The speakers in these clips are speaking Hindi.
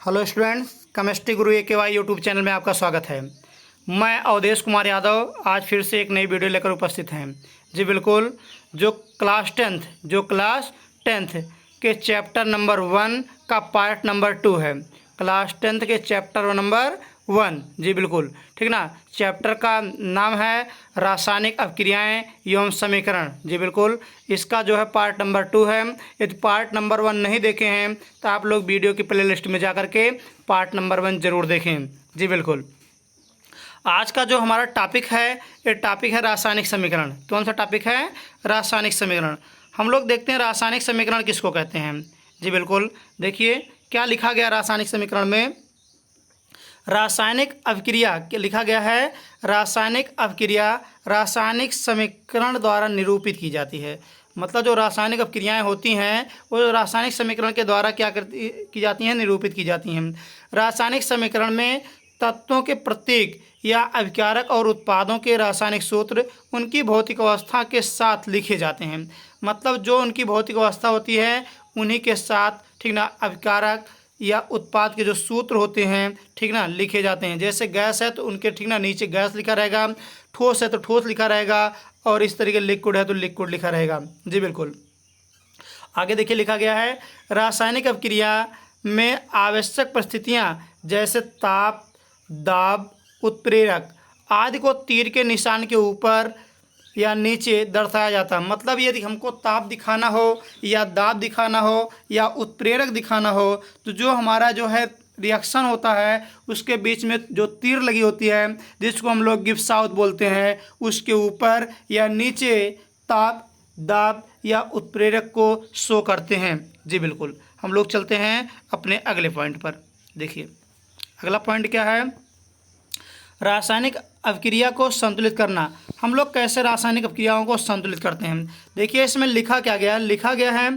हेलो स्टूडेंट्स, केमिस्ट्री गुरु AKY यूट्यूब चैनल में आपका स्वागत है। मैं अवधेश कुमार यादव आज फिर से एक नई वीडियो लेकर उपस्थित हैं। जी बिल्कुल, जो क्लास टेंथ के चैप्टर नंबर 1 का पार्ट नंबर 2 है। क्लास 10 के चैप्टर नंबर 1, जी बिल्कुल, ठीक ना। चैप्टर का नाम है रासायनिक अभिक्रियाएं एवं समीकरण। जी बिल्कुल, इसका जो है पार्ट नंबर 2 है। यदि पार्ट नंबर 1 नहीं देखे हैं तो आप लोग वीडियो की प्लेलिस्ट में जाकर के पार्ट नंबर 1 जरूर देखें। जी बिल्कुल, आज का जो हमारा टॉपिक है, ये टॉपिक है रासायनिक समीकरण। कौन सा टॉपिक है? रासायनिक समीकरण। हम लोग देखते हैं रासायनिक समीकरण किसको कहते हैं। जी बिल्कुल, देखिए क्या लिखा गया रासायनिक समीकरण में। रासायनिक अभिक्रिया लिखा गया है, रासायनिक अभिक्रिया रासायनिक समीकरण द्वारा निरूपित की जाती है। मतलब जो रासायनिक अभिक्रियाएं होती हैं वो रासायनिक समीकरण के द्वारा क्या की जाती हैं? निरूपित की जाती हैं। रासायनिक समीकरण में तत्वों के प्रतीक या अभिकारक और उत्पादों के रासायनिक सूत्र उनकी भौतिक अवस्था के साथ लिखे जाते हैं। मतलब जो उनकी भौतिक अवस्था होती है उन्हीं के साथ, ठीक ना, अभिकारक या उत्पाद के जो सूत्र होते हैं, ठीक ना, लिखे जाते हैं। जैसे गैस है तो उनके, ठीक ना, नीचे गैस लिखा रहेगा, ठोस है तो ठोस लिखा रहेगा, और इस तरीके लिक्विड है तो लिक्विड लिखा रहेगा। जी बिल्कुल, आगे देखिए लिखा गया है, रासायनिक अभिक्रिया में आवश्यक परिस्थितियां जैसे ताप, दाब, उत्प्रेरक आदि को तीर के निशान के ऊपर या नीचे दर्शाया जाता है। मतलब यदि हमको ताप दिखाना हो या दाब दिखाना हो या उत्प्रेरक दिखाना हो तो जो हमारा जो है रिएक्शन होता है उसके बीच में जो तीर लगी होती है, जिसको हम लोग गिब्स साउथ बोलते हैं, उसके ऊपर या नीचे ताप, दाब या उत्प्रेरक को शो करते हैं। जी बिल्कुल, हम लोग चलते हैं अपने अगले पॉइंट पर। देखिए अगला पॉइंट क्या है? रासायनिक अभिक्रिया को संतुलित करना। हम लोग कैसे रासायनिक अभिक्रियाओं को संतुलित करते हैं? देखिए इसमें लिखा क्या गया है? लिखा गया है,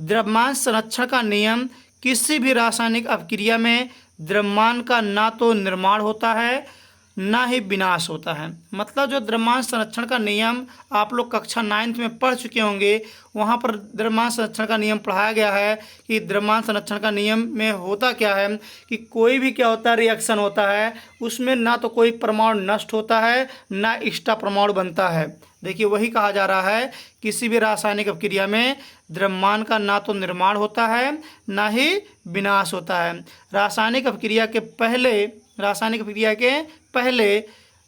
द्रव्यमान संरक्षण का नियम किसी भी रासायनिक अभिक्रिया में द्रव्यमान का ना तो निर्माण होता है ना ही विनाश होता है। मतलब जो द्रव्यमान संरक्षण का नियम आप लोग कक्षा 9th में पढ़ चुके होंगे, वहाँ पर द्रव्यमान संरक्षण का नियम पढ़ाया गया है कि द्रव्यमान संरक्षण का नियम में होता क्या है कि कोई भी क्या होता है, रिएक्शन होता है, उसमें ना तो कोई परमाणु नष्ट होता है ना एक्स्ट्रा परमाणु बनता है। देखिए वही कहा जा रहा है, किसी भी रासायनिक अभिक्रिया में द्रव्यमान का ना तो निर्माण होता है ना ही विनाश होता है। रासायनिक अभिक्रिया के पहले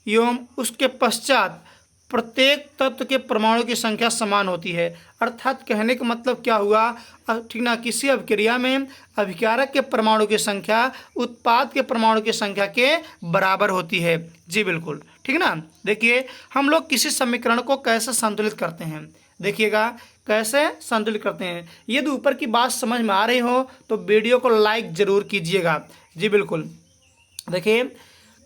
एवं उसके पश्चात प्रत्येक तत्व के परमाणु की संख्या समान होती है। अर्थात कहने का मतलब क्या हुआ, ठीक ना, किसी अभिक्रिया में अभिकारक के परमाणु की संख्या उत्पाद के परमाणु की संख्या के बराबर होती है। जी बिल्कुल, ठीक ना। देखिए हम लोग किसी समीकरण को कैसे संतुलित करते हैं, देखिएगा कैसे संतुलित करते हैं। यदि ऊपर की बात समझ में आ रही हो तो वीडियो को लाइक जरूर कीजिएगा। जी बिल्कुल, देखिए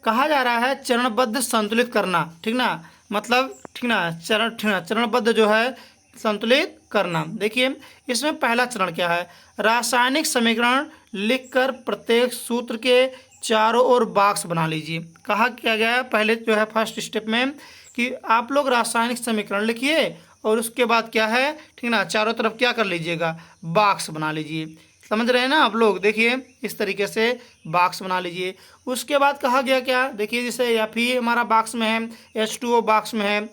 कहा जा रहा है चरणबद्ध संतुलित करना, ठीक ना, मतलब ठीक ना, चरणबद्ध जो है संतुलित करना। देखिए इसमें पहला चरण क्या है? रासायनिक समीकरण लिखकर प्रत्येक सूत्र के चारों ओर बॉक्स बना लीजिए। कहा क्या गया है पहले जो है फर्स्ट स्टेप में कि आप लोग रासायनिक समीकरण लिखिए और उसके बाद क्या है, ठीक ना, चारों तरफ क्या कर लीजिएगा, बॉक्स बना लीजिए। समझ रहे हैं ना आप लोग? देखिए इस तरीके से बॉक्स बना लीजिए। उसके बाद कहा गया क्या, देखिए जैसे Fe हमारा बॉक्स में है, H2O बॉक्स में है,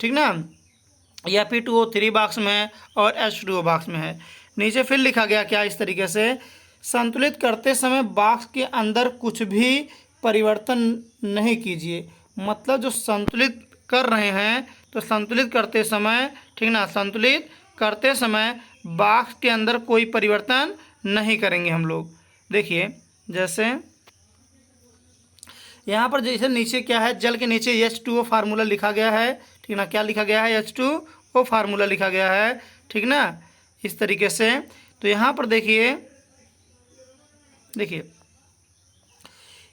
ठीक ना, Fe2O3 बॉक्स में है और H2O बॉक्स में है। नीचे फिर लिखा गया क्या, इस तरीके से संतुलित करते समय बॉक्स के अंदर कुछ भी परिवर्तन नहीं कीजिए। मतलब जो संतुलित कर रहे हैं तो संतुलित करते समय, ठीक ना, संतुलित करते समय बॉक्स के अंदर कोई परिवर्तन नहीं करेंगे हम लोग। देखिए जैसे यहाँ पर जैसे नीचे क्या है, जल के नीचे H2O फार्मूला लिखा गया है, ठीक ना, क्या लिखा गया है, H2O फार्मूला लिखा गया है, ठीक ना, इस तरीके से। तो यहाँ पर देखिए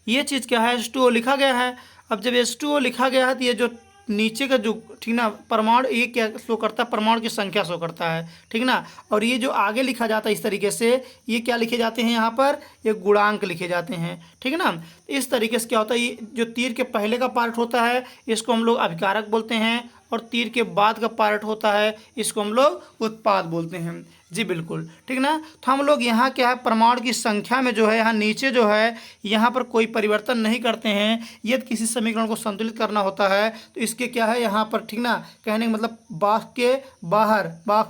ये चीज़ क्या है, H2O लिखा गया है। अब जब H2O लिखा गया है तो ये जो नीचे का जो, ठीक ना, परमाणु, ये क्या शो करता है, परमाणु की संख्या शो करता है, ठीक ना। और ये जो आगे लिखा जाता है इस तरीके से, ये क्या लिखे जाते हैं, यहाँ पर ये गुणांक लिखे जाते हैं, ठीक है ना। इस तरीके से क्या होता है, ये जो तीर के पहले का पार्ट होता है इसको हम लोग अभिकारक बोलते हैं और तीर के बाद का पार्ट होता है, इसको हम लोग उत्पाद बोलते हैं। जी बिल्कुल, ठीक ना। तो हम लोग यहाँ क्या है, परमाणु की संख्या में जो है यहाँ नीचे जो है यहाँ पर कोई परिवर्तन नहीं करते हैं। यदि किसी समीकरण को संतुलित करना होता है तो इसके क्या है यहाँ पर, ठीक ना, कहने का मतलब बॉक्स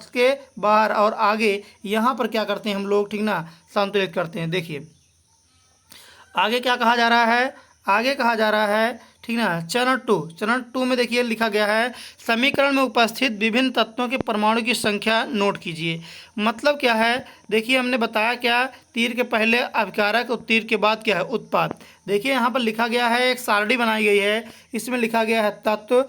के बाहर और आगे यहाँ पर क्या करते हैं हम लोग, ठीक ना, संतुलित करते हैं। देखिए आगे क्या कहा जा रहा है, आगे कहा जा रहा है, ठीक ना, चरण टू में देखिए लिखा गया है, समीकरण में उपस्थित विभिन्न तत्वों के परमाणु की संख्या नोट कीजिए। मतलब क्या है, देखिए हमने बताया क्या, तीर के पहले अभिकारक और तीर के बाद क्या है, उत्पाद। देखिए यहाँ पर लिखा गया है, एक सारणी बनाई गई है, इसमें लिखा गया है तत्व,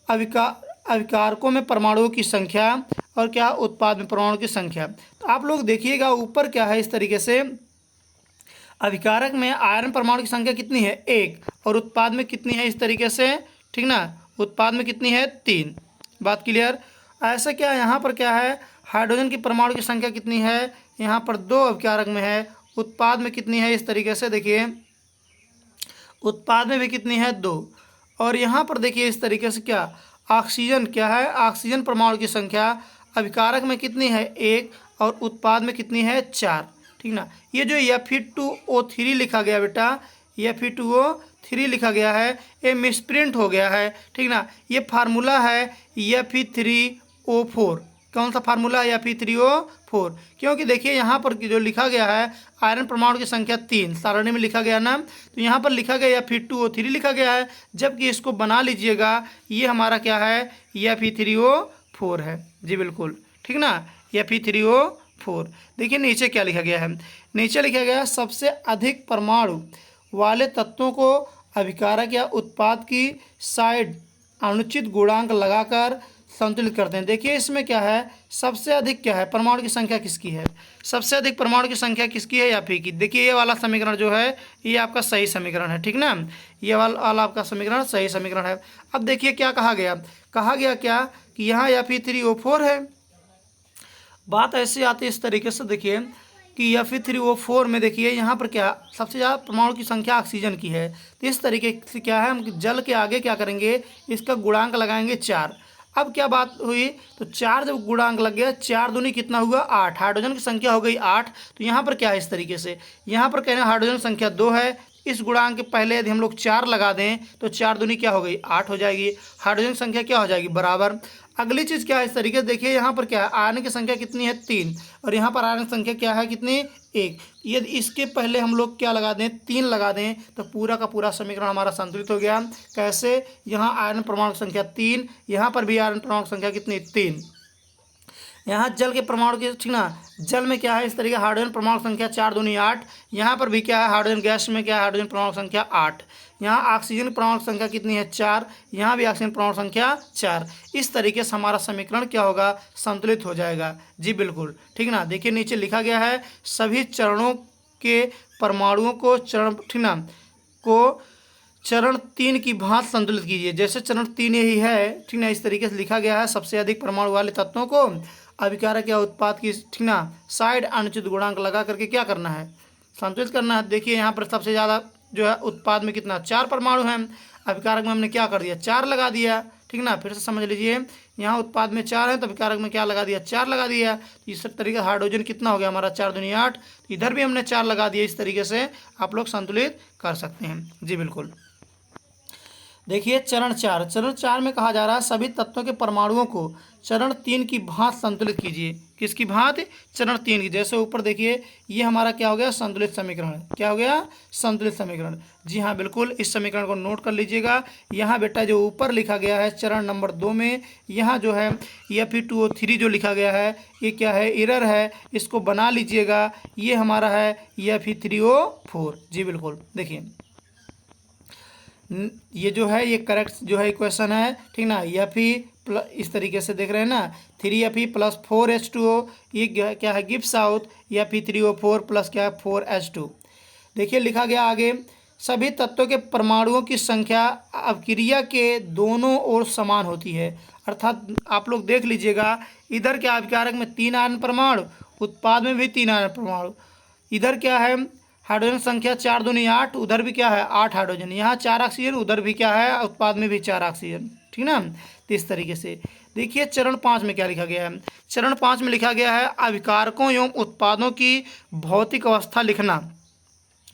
अभिकारकों में परमाणुओं की संख्या और क्या, उत्पाद में परमाणु की संख्या। तो आप लोग देखिएगा ऊपर क्या है, इस तरीके से अभिकारक में आयरन परमाणु की संख्या कितनी है, 1, और उत्पाद में कितनी है, इस तरीके से, ठीक ना, उत्पाद में कितनी है, 3। बात क्लियर। ऐसा क्या यहाँ पर क्या है, हाइड्रोजन की परमाणु की संख्या कितनी है, यहाँ पर 2 अभिकारक में है, उत्पाद में कितनी है, इस तरीके से देखिए उत्पाद में भी कितनी है, 2। और यहाँ पर देखिए इस तरीके से क्या, ऑक्सीजन क्या है, ऑक्सीजन परमाणु की संख्या अभिकारक में कितनी है, 1, और उत्पाद में कितनी है, 4, ठीक ना। ये जो Fe2O3 लिखा गया बेटा, Fe2O3 लिखा गया है, ये मिसप्रिंट हो गया है, ठीक ना। ये फार्मूला है Fe3O4। कौन सा फार्मूला है, Fe3O4, क्योंकि देखिए यहाँ पर जो लिखा गया है आयरन परमाणु की संख्या 3 सारणी में लिखा गया ना, तो यहाँ पर लिखा गया Fe2O3 लिखा गया है, जबकि इसको बना लीजिएगा ये हमारा क्या है, Fe3O4 है। जी बिल्कुल, ठीक ना, Fe3O4। देखिए नीचे क्या लिखा गया है, नीचे लिखा गया है सबसे अधिक परमाणु वाले तत्वों को अभिकारक या उत्पाद की साइड अनुचित गुणांक लगाकर संतुलित करते हैं। देखिए इसमें क्या है, सबसे अधिक क्या है, परमाणु की संख्या किसकी है, सबसे अधिक परमाणु की संख्या किसकी है, Fe की। देखिए ये वाला समीकरण जो है ये आपका सही समीकरण है, ठीक ना, ये वाला आपका समीकरण सही समीकरण है। अब देखिए क्या कहा गया क्या कि यहाँ Fe3O4 है। बात ऐसे आती है इस तरीके से, देखिए कि Fe3O4 में देखिए यहाँ पर क्या, सबसे ज़्यादा परमाणु की संख्या ऑक्सीजन की है। तो इस तरीके से क्या है, हम जल के आगे क्या करेंगे, इसका गुणांक लगाएंगे 4। अब क्या बात हुई, तो 4 जब गुणांक लग गया, 4 दूनी कितना हुआ, 8। हाइड्रोजन की संख्या हो गई 8। तो यहाँ पर क्या है, इस तरीके से यहाँ पर कहना हाइड्रोजन संख्या 2 है, इस गुणांक के पहले यदि हम लोग 4 लगा दें तो 4 दूनी क्या हो गई, 8 हो जाएगी। हाइड्रोजन संख्या क्या हो जाएगी, बराबर। अगली चीज़ क्या है, इस तरीके से देखिए यहाँ पर क्या है, आयरन की संख्या कितनी है, 3, और यहाँ पर आयरन संख्या क्या है, कितनी, 1। यदि इसके पहले हम लोग क्या लगा दें, 3 लगा दें, तो पूरा का पूरा समीकरण हमारा संतुलित हो गया। कैसे, यहाँ आयरन परमाणु की संख्या 3, यहाँ पर भी आयरन परमाणु की संख्या कितनी, 3। यहाँ जल के परमाणु की, ठीक ना, जल में क्या है, इस तरीके हाइड्रोजन परमाणु संख्या 4 दूनी 8। यहाँ पर भी क्या है, हाइड्रोजन गैस में क्या है, हाइड्रोजन परमाणु संख्या 8। यहाँ ऑक्सीजन परमाणु संख्या कितनी है, 4। यहाँ भी ऑक्सीजन परमाणु संख्या 4। इस तरीके से हमारा समीकरण क्या होगा, संतुलित हो जाएगा। जी बिल्कुल, ठीक ना। देखिए नीचे लिखा गया है सभी चरणों के परमाणुओं को चरण 3 की भांति संतुलित कीजिए। जैसे चरण 3 यही है, ठीक ना, इस तरीके से लिखा गया है सबसे अधिक परमाणु वाले तत्वों को अभिकारक या उत्पाद की, ठीक ना, साइड अनुचित गुणांक लगा करके क्या करना है, संतुलित करना है। देखिए यहाँ पर सबसे ज़्यादा जो है उत्पाद में कितना, 4 परमाणु हैं, अभिकारक में हमने क्या कर दिया, 4 लगा दिया, ठीक ना। फिर से समझ लीजिए, यहाँ उत्पाद में 4 है तो अभिकारक में क्या लगा दिया, 4 लगा दिया। इस तरीके से हाइड्रोजन कितना हो गया हमारा, 4 दूनी 8। इधर भी हमने 4 लगा दिया। इस तरीके से आप लोग संतुलित कर सकते हैं। जी बिल्कुल। देखिए चरण 4 में कहा जा रहा है सभी तत्वों के परमाणुओं को चरण 3 की भांति संतुलित कीजिए। किसकी भांति, चरण 3 की। जैसे ऊपर देखिए ये हमारा क्या हो गया, संतुलित समीकरण। क्या हो गया, संतुलित समीकरण। जी हाँ बिल्कुल, इस समीकरण को नोट कर लीजिएगा। यहाँ बेटा जो ऊपर लिखा गया है चरण नंबर 2 में, यहाँ जो है Fe2O3 जो लिखा गया है ये क्या है, एरर है, इसको बना लीजिएगा। ये हमारा है Fe3O4। जी बिल्कुल, देखिए ये जो है ये करेक्ट जो है इक्वेशन है, ठीक ना। Fe इस तरीके से देख रहे हैं ना, 3Fe प्लस 4H2O, ये क्या है, गिव्स आउट Fe3O4 प्लस क्या है, 4H2। देखिए लिखा गया आगे, सभी तत्वों के परमाणुओं की संख्या अभिक्रिया के दोनों ओर समान होती है। अर्थात आप लोग देख लीजिएगा, इधर क्या अभिकारक में 3 आयरन परमाणु, उत्पाद में भी 3 आयरन परमाणु। इधर क्या है, हाइड्रोजन संख्या 4 दूनी 8, उधर भी क्या है 8 हाइड्रोजन। यहाँ 4 ऑक्सीजन, उधर भी क्या है, उत्पाद में भी 4 ऑक्सीजन, ठीक ना। तो इस तरीके से देखिए चरण 5 में क्या लिखा गया है। चरण 5 में लिखा गया है अभिकारकों एवं उत्पादों की भौतिक अवस्था लिखना,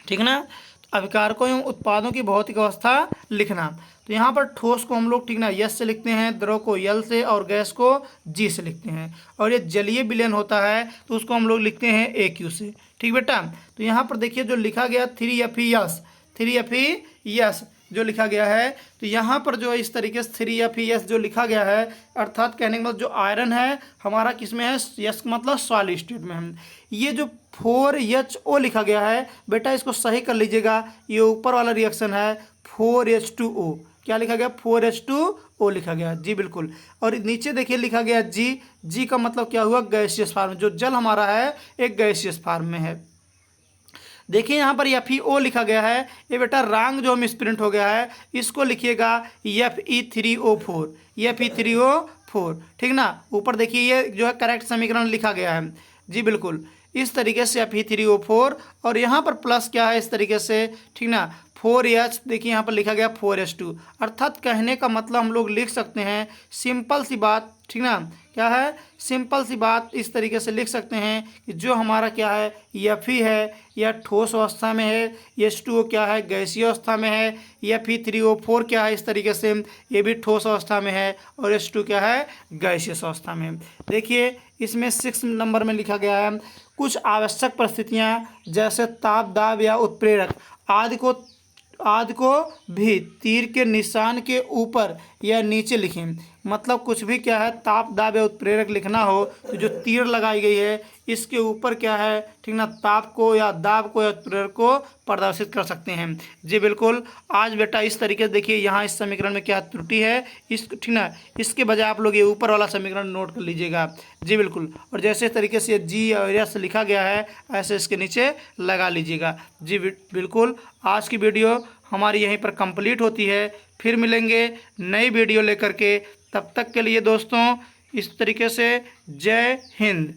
ठीक ना। तो अभिकारकों एवं उत्पादों की भौतिक अवस्था लिखना। तो यहाँ पर ठोस को हम लोग, ठीक ना, यस से लिखते हैं, द्रव को यल से और गैस को जी से लिखते हैं। और ये जलीय विलयन होता है तो उसको हम लोग लिखते हैं AQ से, ठीक बेटा। तो यहाँ पर देखिए जो लिखा गया 3FeS जो लिखा गया है, तो यहाँ पर जो इस तरीके से 3FeS जो लिखा गया है, अर्थात कहने का मतलब जो आयरन है हमारा किस में है, यस मतलब सॉलिड स्टेट में है। ये जो 4HO लिखा गया है बेटा, इसको सही कर लीजिएगा, ये ऊपर वाला रिएक्शन है 4H2O। क्या लिखा गया, 4H2O लिखा गया, जी बिल्कुल। और नीचे देखिए लिखा गया जी का मतलब क्या हुआ, गैसियस फार्म, जो जल हमारा है एक गैसियस फार्म में है। देखिए यहाँ पर FeO लिखा गया है, ये बेटा रंग जो मिसप्रिंट हो गया है, इसको लिखिएगा Fe3O4, ठीक ना। ऊपर देखिए ये जो है करेक्ट समीकरण लिखा गया है, जी बिल्कुल। इस तरीके से Fe3O4 और यहाँ पर प्लस क्या है इस तरीके से, ठीक ना, 4H, देखिए यहाँ पर लिखा गया 4H2। अर्थात कहने का मतलब हम लोग लिख सकते हैं सिंपल सी बात, ठीक ना, क्या है, सिंपल सी बात इस तरीके से लिख सकते हैं कि जो हमारा क्या है Fe है यह ठोस अवस्था में है, H2O क्या है गैसीय अवस्था में है, Fe3O4 क्या है इस तरीके से ये भी ठोस अवस्था में है, और H2 क्या है गैसीय अवस्था में। देखिए इसमें 6 नंबर में लिखा गया है कुछ आवश्यक परिस्थितियां जैसे ताप, दाब या उत्प्रेरक आदि को भी तीर के निशान के ऊपर या नीचे लिखें। मतलब कुछ भी क्या है ताप, दाब या उत्प्रेरक लिखना हो तो जो तीर लगाई गई है इसके ऊपर क्या है, ठीक ना, ताप को या दाब को या उत्प्रेरक को प्रदर्शित कर सकते हैं, जी बिल्कुल। आज बेटा इस तरीके से देखिए यहाँ इस समीकरण में क्या त्रुटि है, इस, ठीक ना, इसके बजाय आप लोग ये ऊपर वाला समीकरण नोट कर लीजिएगा, जी बिल्कुल। और जैसे तरीके से जी और यस लिखा गया है ऐसे इसके नीचे लगा लीजिएगा, जी बिल्कुल। आज की वीडियो हमारी यहीं पर कंप्लीट होती है, फिर मिलेंगे नई वीडियो लेकर के। तब तक के लिए दोस्तों इस तरीके से जय हिंद।